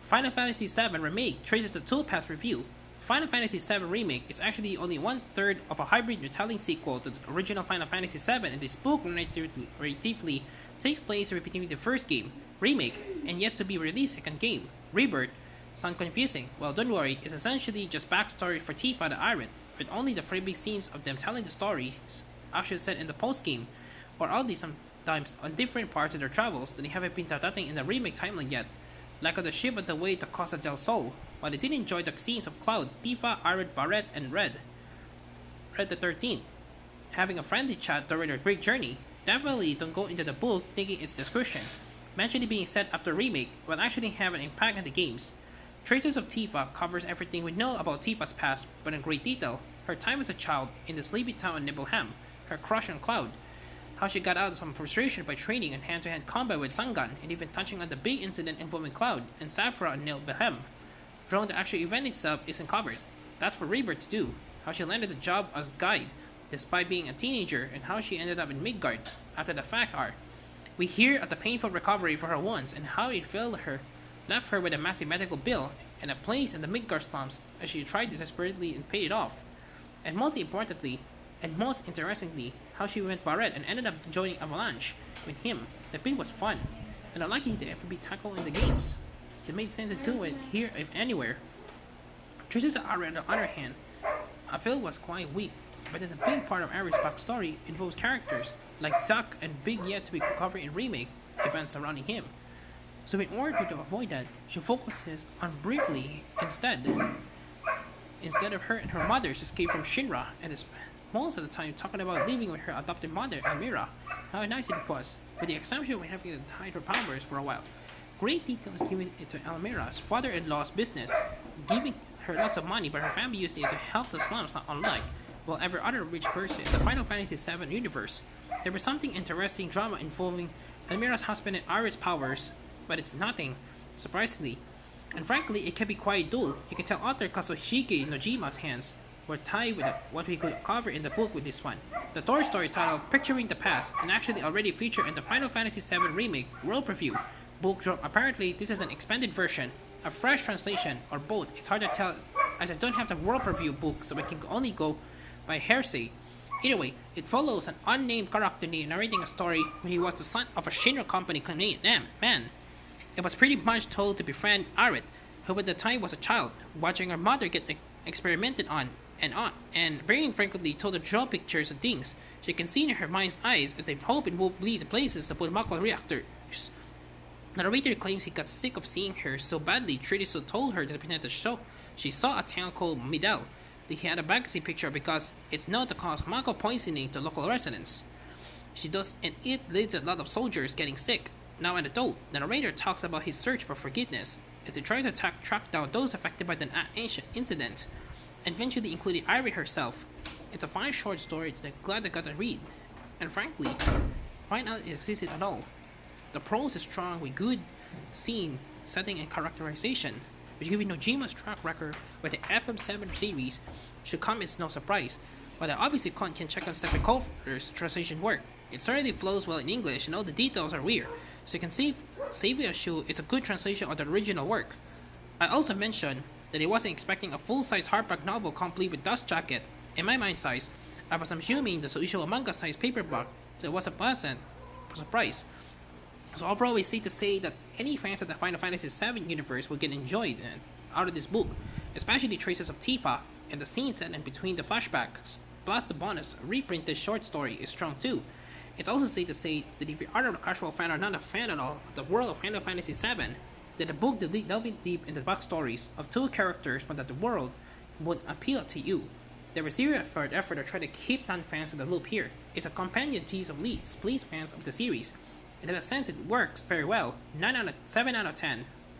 Final Fantasy VII Remake traces a two-pass review. Final Fantasy VII Remake is actually only one-third of a hybrid retelling sequel to the original Final Fantasy VII, and this book narratively takes place between the first game, Remake, and yet to be released second game, Rebirth. Sound confusing? Well, don't worry, it's essentially just backstory for Tifa the Iron, with only the freebie scenes of them telling the stories actually set in the post-game, or oddly sometimes on different parts of their travels that they haven't been touching in the Remake timeline yet, like on the ship on the way to Costa del Sol. While I did enjoy the scenes of Cloud, Tifa, Arid, Barret, and Red the 13th, having a friendly chat during their great journey, definitely don't go into the book thinking it's description. Mentioned it being set after Remake will actually have an impact on the games. Traces of Tifa covers everything we know about Tifa's past, but in great detail. Her time as a child in the sleepy town of Nibelheim, her crush on Cloud, how she got out of some frustration by training in hand-to-hand combat with Sangan, and even touching on the big incident involving Cloud and Saphira and Nibelheim. Drawing the actual event itself isn't covered. That's for Rebirth to do. How she landed the job as guide, despite being a teenager, and how she ended up in Midgard after the fact are. We hear of the painful recovery for her wounds and how it left her with a massive medical bill and a place in the Midgard slums as she tried to desperately and pay it off. And most importantly, and most interestingly, how she went Barret and ended up joining Avalanche with him. The bit was fun, and unlikely to ever be tackled in the games. It made sense to do it here if anywhere. Traces of Ari on the other hand, I feel was quite weak, but then the big part of Ari's backstory involves characters like Zack and big yet to be covered in Remake events surrounding him. So in order to avoid that, she focuses on briefly instead of her and her mother's escape from Shinra, and is most of the time talking about living with her adopted mother, Elmira, how nice it was, with the exception of having to hide her powers for a while. Great detail is given to Elmira's father-in-law's business, giving her lots of money, but her family using it to help the slums, not unlike, well, every other rich person in the Final Fantasy VII universe. There was something interesting drama involving Elmira's husband and Arid's powers, but it's nothing, surprisingly. And frankly, it can be quite dull. You can tell author Kazuhige Nojima's hands were tied with what we could cover in the book with this one. The Toy Story title, Picturing the Past, and actually already featured in the Final Fantasy VII Remake World Preview book drop. Apparently, this is an expanded version, a fresh translation, or both. It's hard to tell as I don't have the World Preview book, so I can only go by hearsay. Either way, it follows an unnamed character narrating a story when he was the son of a Shinra company man. It was pretty much told to befriend Arid, who at the time was a child, watching her mother get experimented on, and very frequently told her draw pictures of things she can see in her mind's eyes as they hope it will lead to places to put Mako reactors. The narrator claims he got sick of seeing her so badly, Tridiso told her to present the show. She saw a town called Midel that he had a magazine picture because it's known to cause Mako poisoning to local residents. She does, and it leads to a lot of soldiers getting sick. Now an adult, the narrator talks about his search for forgiveness as he tries to track down those affected by the ancient incident, eventually including Irie herself. It's a fine short story that I'm glad I got to read, and frankly, find out it existed at all. The prose is strong with good scene, setting, and characterization, which given Nojima's track record with the FM7 series should come as no surprise, but I obviously can check out Stephen Colfer's translation work. It certainly flows well in English and all the details are weird, so you can see Savia Shu is a good translation of the original work. I also mentioned that I wasn't expecting a full-size hardback novel complete with dust jacket. In my mind size, I was assuming the usual manga-size paperback, so it was a pleasant surprise. So overall, it's safe to say that any fans of the Final Fantasy VII universe will get enjoyed out of this book, especially traces of Tifa and the scenes set in between the flashbacks. Plus, the bonus reprinted short story is strong too. It's also safe to say that if you are a casual fan or not a fan at all of the world of Final Fantasy VII, that the book delving deep into the backstories of two characters but that the world would appeal to you. There was serious effort to try to keep non-fans in the loop here. It's a companion piece of leads, please fans of the series. And in a sense, it works very well. 7 out of 10